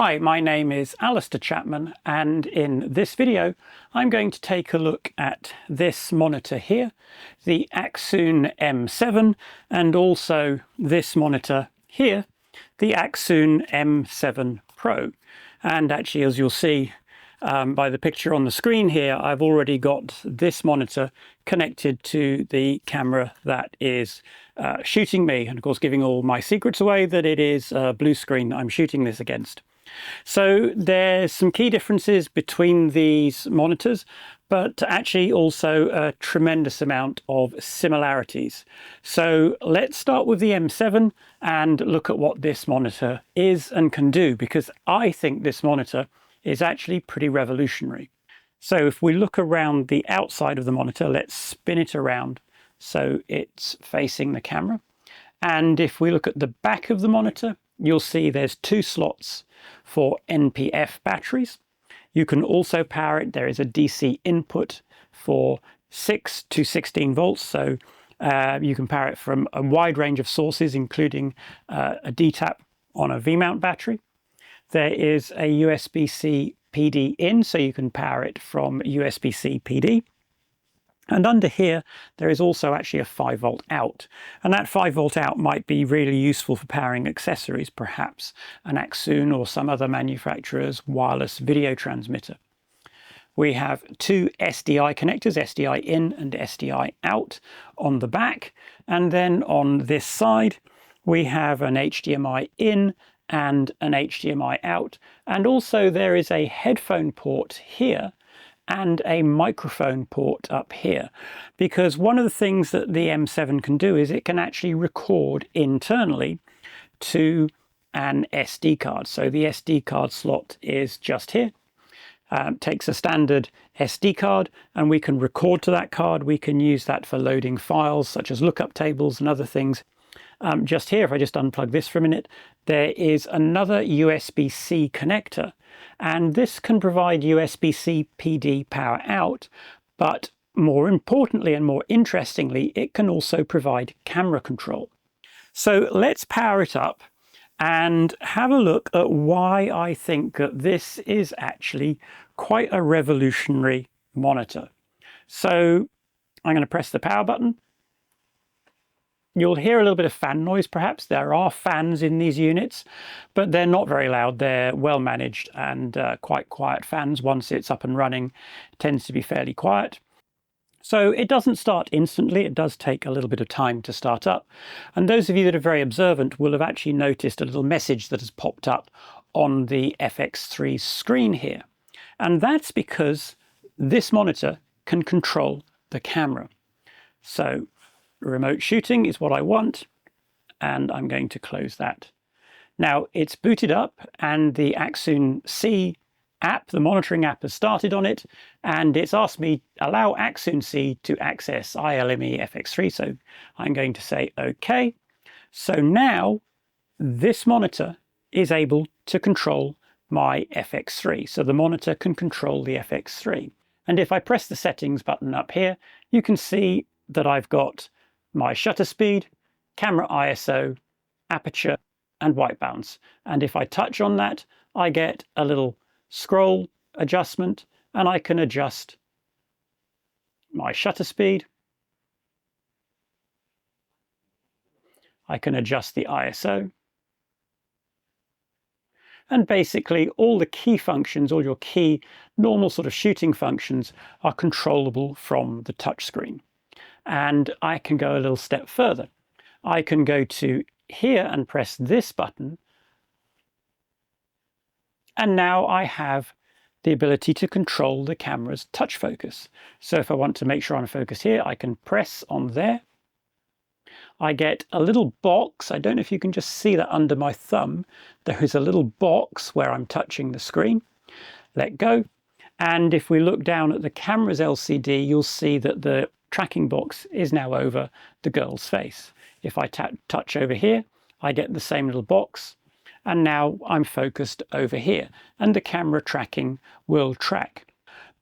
Hi, my name is Alistair Chapman, and in this video I'm going to take a look at this monitor here, the Accsoon M7, and also this monitor here, the Accsoon M7 Pro. And actually, as you'll see by the picture on the screen here, I've already got this monitor connected to the camera that is shooting me, and of course giving all my secrets away that it is a blue screen that I'm shooting this against. So there's some key differences between these monitors, but actually also a tremendous amount of similarities. So let's start with the M7 and look at what this monitor is and can do, because I think this monitor is actually pretty revolutionary. So if we look around the outside of the monitor, let's spin it around so it's facing the camera. And if we look at the back of the monitor, you'll see there's two slots for NPF batteries. You can also power it. There is a DC input for 6 to 16 volts. So you can power it from a wide range of sources, including a D-tap on a V-mount battery. There is a USB-C PD in, so you can power it from USB-C PD. And under here, there is also actually a 5-volt out. And that 5-volt out might be really useful for powering accessories, perhaps an Accsoon or some other manufacturer's wireless video transmitter. We have two SDI connectors, SDI in and SDI out on the back. And then on this side, we have an HDMI in and an HDMI out. And also there is a headphone port here and a microphone port up here, because one of the things that the M7 can do is it can actually record internally to an SD card. So the SD card slot is just here. Takes a standard SD card and we can record to that card. We can use that for loading files such as lookup tables and other things. Just here, if I just unplug this for a minute, there is another USB-C connector, and this can provide USB-C PD power out, but more importantly and more interestingly, it can also provide camera control. So let's power it up and have a look at why I think that this is actually quite a revolutionary monitor. So I'm going to press the power button. You'll hear a little bit of fan noise perhaps. There are fans in these units, but they're not very loud. They're well managed and quite quiet fans. Once it's up and running, it tends to be fairly quiet. So it doesn't start instantly. It does take a little bit of time to start up. And those of you that are very observant will have actually noticed a little message that has popped up on the FX3 screen here. And that's because this monitor can control the camera. So remote shooting is what I want, and I'm going to close that. Now it's booted up and the Accsoon C app, the monitoring app, has started on it, and it's asked me allow Accsoon C to access ILME FX3, so I'm going to say OK. So now this monitor is able to control my FX3, so the monitor can control the FX3. And if I press the settings button up here, you can see that I've got my shutter speed, camera ISO, aperture, and white balance. And if I touch on that, I get a little scroll adjustment, and I can adjust my shutter speed. I can adjust the ISO. And basically all the key functions, all your key normal sort of shooting functions are controllable from the touchscreen. And I can go a little step further. I can go to here and press this button. And now I have the ability to control the camera's touch focus. So if I want to make sure I'm focused here, I can press on there. I get a little box. I don't know if you can just see that under my thumb. There is a little box where I'm touching the screen. Let go. And if we look down at the camera's LCD, you'll see that the tracking box is now over the girl's face. If I touch over here, I get the same little box, and now I'm focused over here, and the camera tracking will track.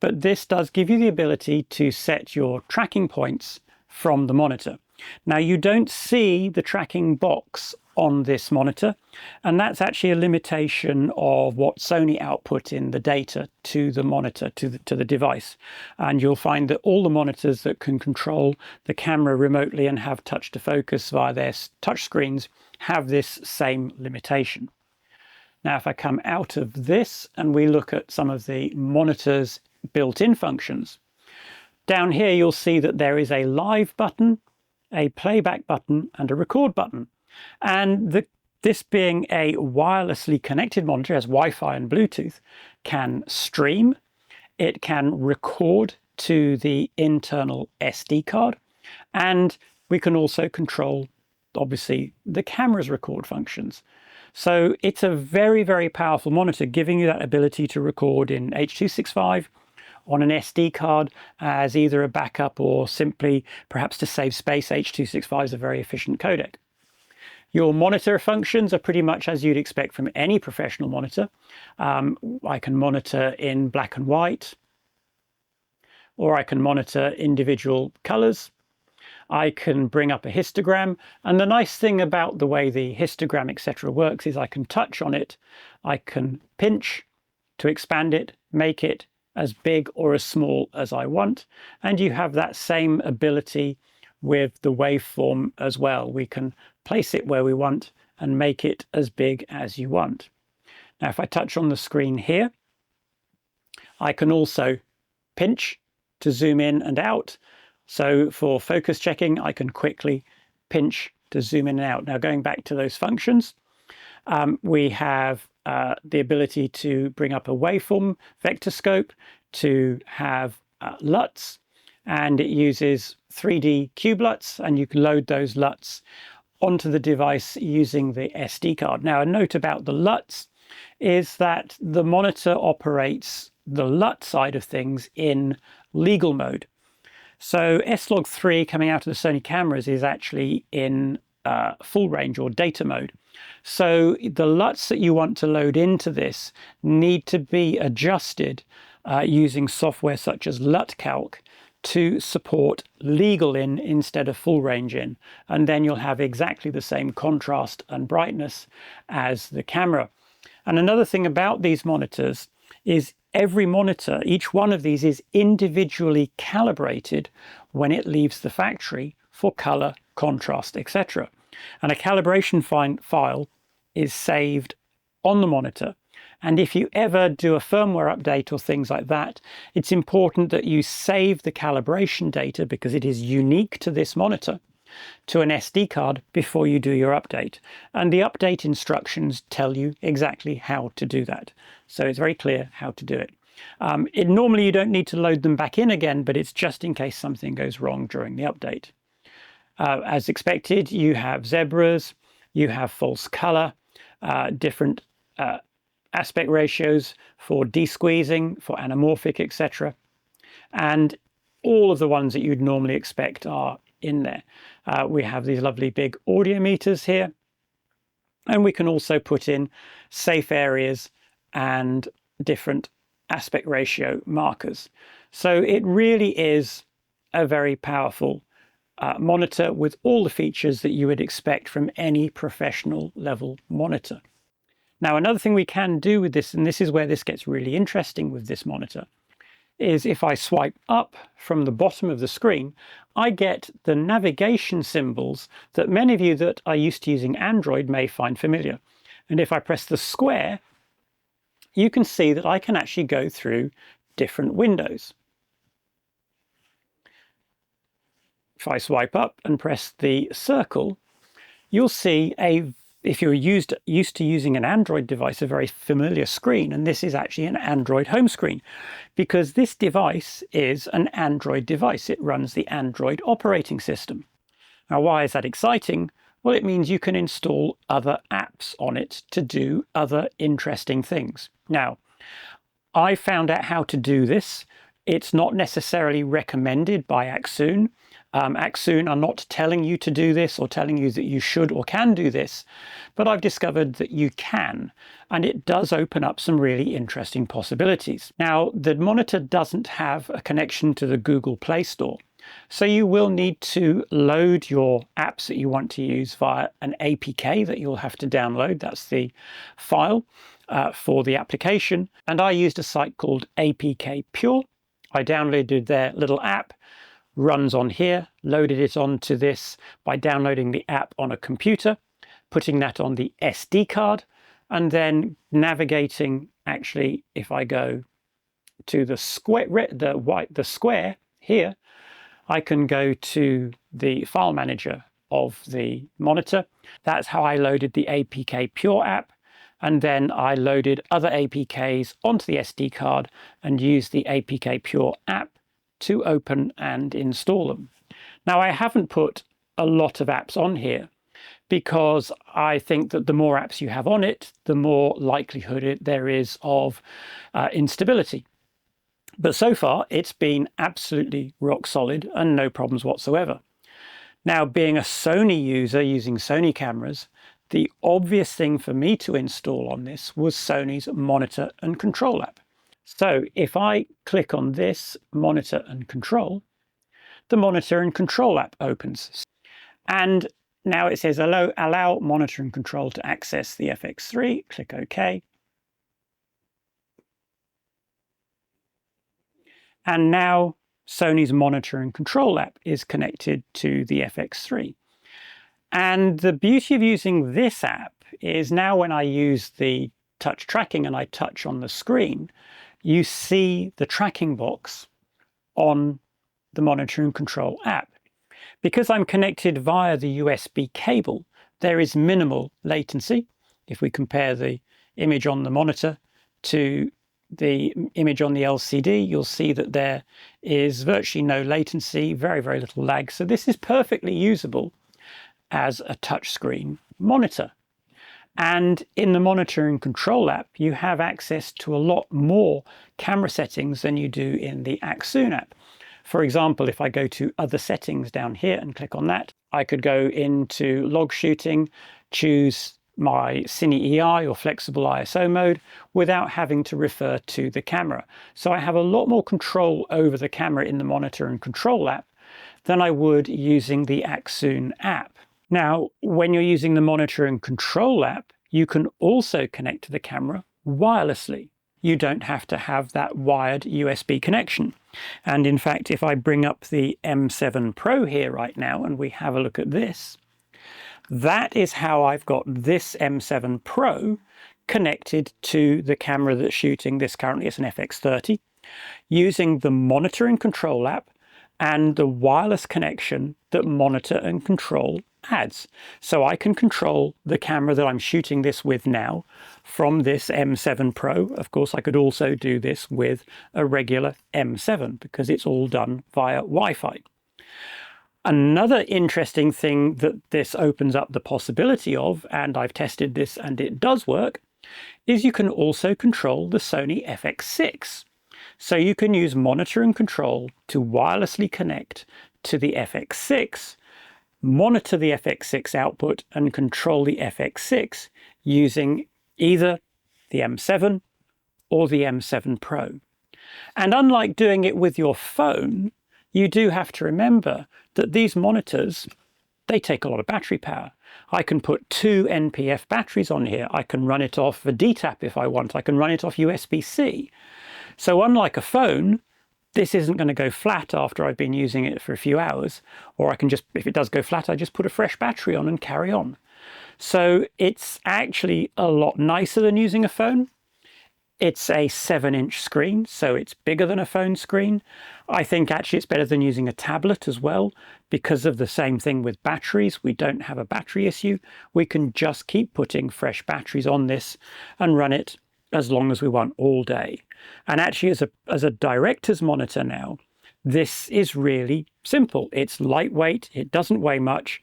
But this does give you the ability to set your tracking points from the monitor. Now you don't see the tracking box on this monitor, and that's actually a limitation of what Sony output in the data to the monitor, to the device. And you'll find that all the monitors that can control the camera remotely and have touch to focus via their touch screens have this same limitation. Now, if I come out of this and we look at some of the monitor's built-in functions, down here you'll see that there is a live button, a playback button, and a record button. And this being a wirelessly connected monitor, as Wi-Fi and Bluetooth, can stream, it can record to the internal SD card, and we can also control, obviously, the camera's record functions. So it's a very, very powerful monitor, giving you that ability to record in H.265 on an SD card as either a backup or simply perhaps to save space. H.265 is a very efficient codec. Your monitor functions are pretty much as you'd expect from any professional monitor. I can monitor in black and white, or I can monitor individual colors. I can bring up a histogram, and the nice thing about the way the histogram etc. works is I can touch on it, I can pinch to expand it, make it as big or as small as I want, and you have that same ability with the waveform as well. We can place it where we want and make it as big as you want. Now, if I touch on the screen here, I can also pinch to zoom in and out. So for focus checking, I can quickly pinch to zoom in and out. Now, going back to those functions, we have the ability to bring up a waveform vectorscope, to have LUTs, and it uses 3D cube LUTs, and you can load those LUTs onto the device using the SD card. Now, a note about the LUTs is that the monitor operates the LUT side of things in legal mode. So S-Log3 coming out of the Sony cameras is actually in full range or data mode. So the LUTs that you want to load into this need to be adjusted using software such as LUTCalc to support legal in instead of full range in. And then you'll have exactly the same contrast and brightness as the camera. And another thing about these monitors is every monitor, each one of these is individually calibrated when it leaves the factory for color, contrast, etc. And a calibration file is saved on the monitor. And if you ever do a firmware update or things like that, it's important that you save the calibration data, because it is unique to this monitor, to an SD card before you do your update. And the update instructions tell you exactly how to do that. So it's very clear how to do it. Normally you don't need to load them back in again, but it's just in case something goes wrong during the update. As expected, you have zebras, you have false color, different aspect ratios for desqueezing, for anamorphic, etc. And all of the ones that you'd normally expect are in there. We have these lovely big audio meters here, and we can also put in safe areas and different aspect ratio markers. So it really is a very powerful monitor with all the features that you would expect from any professional level monitor. Now, another thing we can do with this, and this is where this gets really interesting with this monitor, is if I swipe up from the bottom of the screen, I get the navigation symbols that many of you that are used to using Android may find familiar. And if I press the square, you can see that I can actually go through different windows. If I swipe up and press the circle, you'll see if you're used to using an Android device, a very familiar screen, and this is actually an Android home screen, because this device is an Android device. It runs the Android operating system. Now, why is that exciting? Well, it means you can install other apps on it to do other interesting things. Now, I found out how to do this. It's not necessarily recommended by Accsoon. Accsoon are not telling you to do this or telling you that you should or can do this, but I've discovered that you can, and it does open up some really interesting possibilities. Now, the monitor doesn't have a connection to the Google Play Store, So you will need to load your apps that you want to use via an APK that you'll have to download. That's the file for the application. And I used a site called APK Pure. I downloaded their little app, runs on here, loaded it onto this by downloading the app on a computer, putting that on the SD card, and then navigating. Actually, if I go to the square here, I can go to the file manager of the monitor. That's how I loaded the APK Pure app. And then I loaded other APKs onto the SD card and used the APK Pure app to open and install them. Now, I haven't put a lot of apps on here because I think that the more apps you have on it, the more likelihood there is of instability. But so far, it's been absolutely rock solid and no problems whatsoever. Now, being a Sony user using Sony cameras, the obvious thing for me to install on this was Sony's Monitor and Control app. So if I click on this Monitor and Control, the Monitor and Control app opens. And now it says allow Monitor and Control to access the FX3. Click OK. And now Sony's Monitor and Control app is connected to the FX3. And the beauty of using this app is now when I use the touch tracking and I touch on the screen, you see the tracking box on the Monitor and Control app. Because I'm connected via the USB cable, there is minimal latency. If we compare the image on the monitor to the image on the LCD, you'll see that there is virtually no latency, very, very little lag. So this is perfectly usable as a touchscreen monitor. And in the Monitor and Control app, you have access to a lot more camera settings than you do in the Accsoon app. For example, if I go to other settings down here and click on that, I could go into log shooting, choose my Cine EI or flexible ISO mode without having to refer to the camera. So I have a lot more control over the camera in the Monitor and Control app than I would using the Accsoon app. Now, when you're using the Monitor and Control app, you can also connect to the camera wirelessly. You don't have to have that wired USB connection. And in fact, if I bring up the M7 Pro here right now and we have a look at this, that is how I've got this M7 Pro connected to the camera that's shooting this. Currently it's an FX30, using the Monitor and Control app and the wireless connection that Monitor and Control adds. So I can control the camera that I'm shooting this with now from this M7 Pro. Of course, I could also do this with a regular M7 because it's all done via Wi-Fi. Another interesting thing that this opens up the possibility of, and I've tested this and it does work, is you can also control the Sony FX6. So you can use Monitor and Control to wirelessly connect to the FX6, monitor the FX6 output and control the FX6 using either the M7 or the M7 Pro. And unlike doing it with your phone, you do have to remember that these monitors, they take a lot of battery power. I can put 2 NPF batteries on here. I can run it off a DTAP if I want. I can run it off USB-C. So unlike a phone, this isn't going to go flat after I've been using it for a few hours, or I can just, if it does go flat, I just put a fresh battery on and carry on. So it's actually a lot nicer than using a phone. It's a 7-inch screen, so it's bigger than a phone screen. I think actually it's better than using a tablet as well, because of the same thing with batteries. We don't have a battery issue. We can just keep putting fresh batteries on this and run it as long as we want all day. And actually as a director's monitor now, this is really simple. It's lightweight, it doesn't weigh much.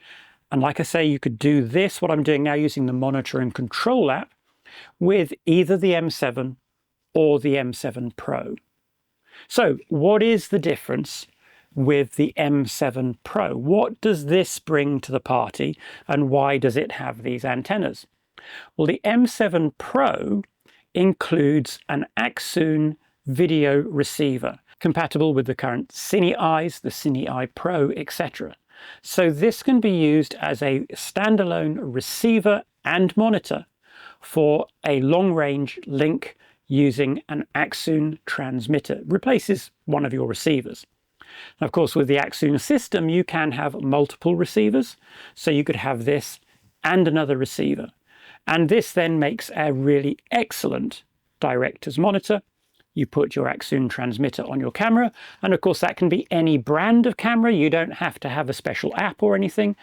And like I say, you could do this, what I'm doing now, using the Monitor and Control app with either the M7 or the M7 Pro. So what is the difference with the M7 Pro? What does this bring to the party and why does it have these antennas? Well, the M7 Pro includes an Accsoon video receiver. compatible with the current Cine Eyes, the Cine Eye Pro, etc. So this can be used as a standalone receiver and monitor for a long-range link using an Accsoon transmitter. It replaces one of your receivers. Now, of course, with the Accsoon system, you can have multiple receivers. So you could have this and another receiver. And this then makes a really excellent director's monitor. You put your Accsoon transmitter on your camera, and of course that can be any brand of camera. You don't have to have a special app or anything.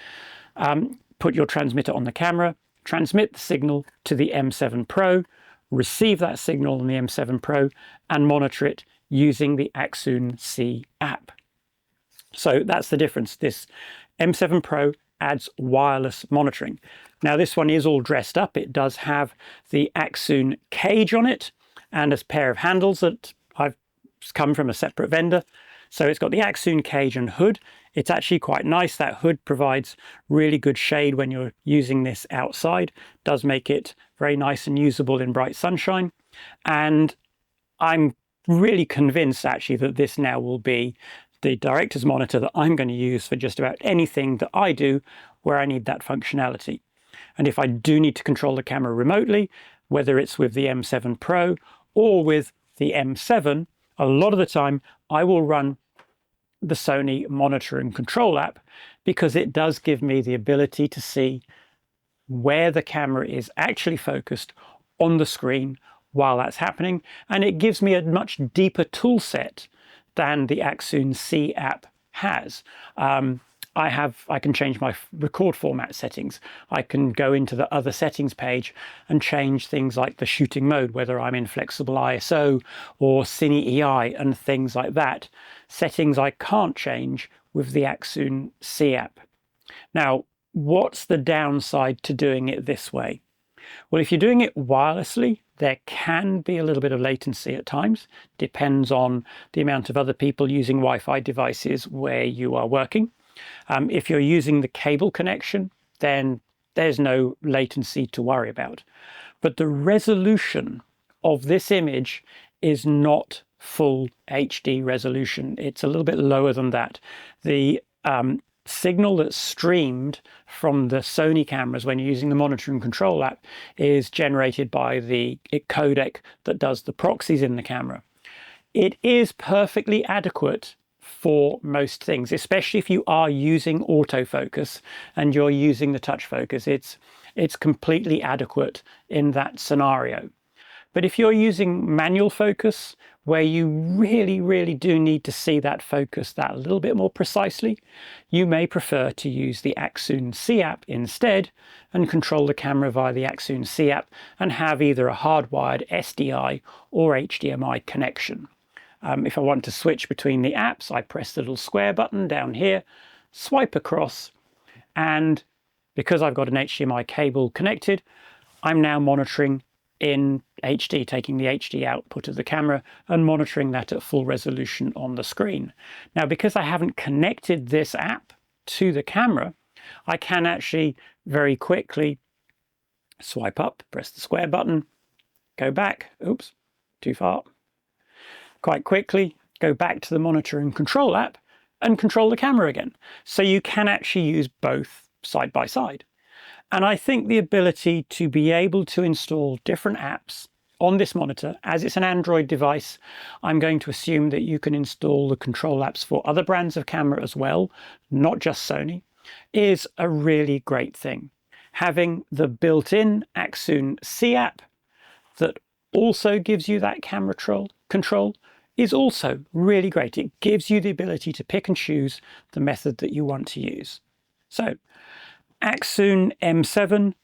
Put your transmitter on the camera, transmit the signal to the M7 Pro, receive that signal on the M7 Pro, and monitor it using the Accsoon C app. So that's the difference. This M7 Pro adds wireless monitoring. Now this one is all dressed up. It does have the Accsoon cage on it and a pair of handles that I've come from a separate vendor. So it's got the Accsoon cage and hood. It's actually quite nice. That hood provides really good shade when you're using this outside. Does make it very nice and usable in bright sunshine. And I'm really convinced actually that this now will be the director's monitor that I'm going to use for just about anything that I do where I need that functionality. And if I do need to control the camera remotely, whether it's with the M7 Pro or with the M7, a lot of the time I will run the Sony monitor and control app because it does give me the ability to see where the camera is actually focused on the screen while that's happening. And it gives me a much deeper tool set than the Accsoon C app has. I can change my record format settings. I can go into the other settings page and change things like the shooting mode, whether I'm in flexible ISO or Cine EI and things like that. Settings I can't change with the Accsoon C app. Now, what's the downside to doing it this way? Well, if you're doing it wirelessly, there can be a little bit of latency at times. Depends on the amount of other people using Wi-Fi devices where you are working. If you're using the cable connection, then there's no latency to worry about. But the resolution of this image is not full HD resolution. It's a little bit lower than that. The signal that's streamed from the Sony cameras when you're using the monitor and control app is generated by the codec that does the proxies in the camera. It is perfectly adequate for most things, especially if you are using autofocus and you're using the touch focus. It's completely adequate in that scenario. But if you're using manual focus, where you really do need to see that focus that a little bit more precisely, you may prefer to use the Accsoon C app instead and control the camera via the Accsoon C app and have either a hardwired SDI or HDMI connection. If I want to switch between the apps, I press the little square button down here, swipe across, and because I've got an HDMI cable connected, I'm now monitoring in HD, taking the HD output of the camera and monitoring that at full resolution on the screen. Now, because I haven't connected this app to the camera, I can actually very quickly swipe up, press the square button, go back, oops, too far, quite quickly go back to the monitor and control app and control the camera again. So you can actually use both side by side. And I think the ability to be able to install different apps on this monitor, as it's an Android device, I'm going to assume that you can install the control apps for other brands of camera as well, not just Sony, is a really great thing. Having the built-in Accsoon C app that also gives you that camera control is also really great. It gives you the ability to pick and choose the method that you want to use. So, Accsoon M7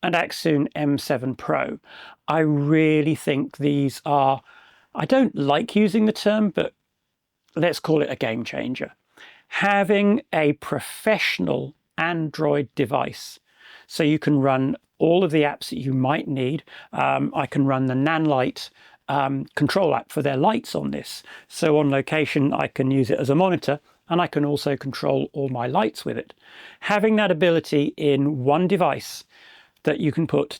and Accsoon M7 Pro. I really think these are, I don't like using the term, but let's call it a game changer. Having a professional Android device so you can run all of the apps that you might need. I can run the Nanlite control app for their lights on this. So on location, I can use it as a monitor and I can also control all my lights with it. Having that ability in one device that you can put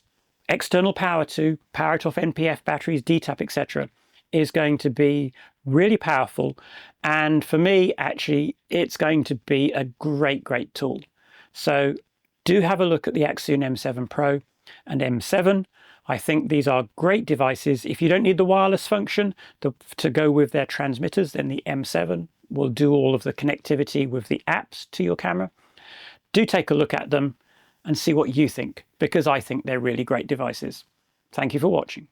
external power to, power it off NPF batteries, DTAP, etc., is going to be really powerful, and for me actually it's going to be a great tool. So do have a look at the Accsoon M7 Pro and M7. I think these are great devices. If you don't need the wireless function to go with their transmitters, then the M7 will do all of the connectivity with the apps to your camera. Do take a look at them and see what you think, because I think they're really great devices. Thank you for watching.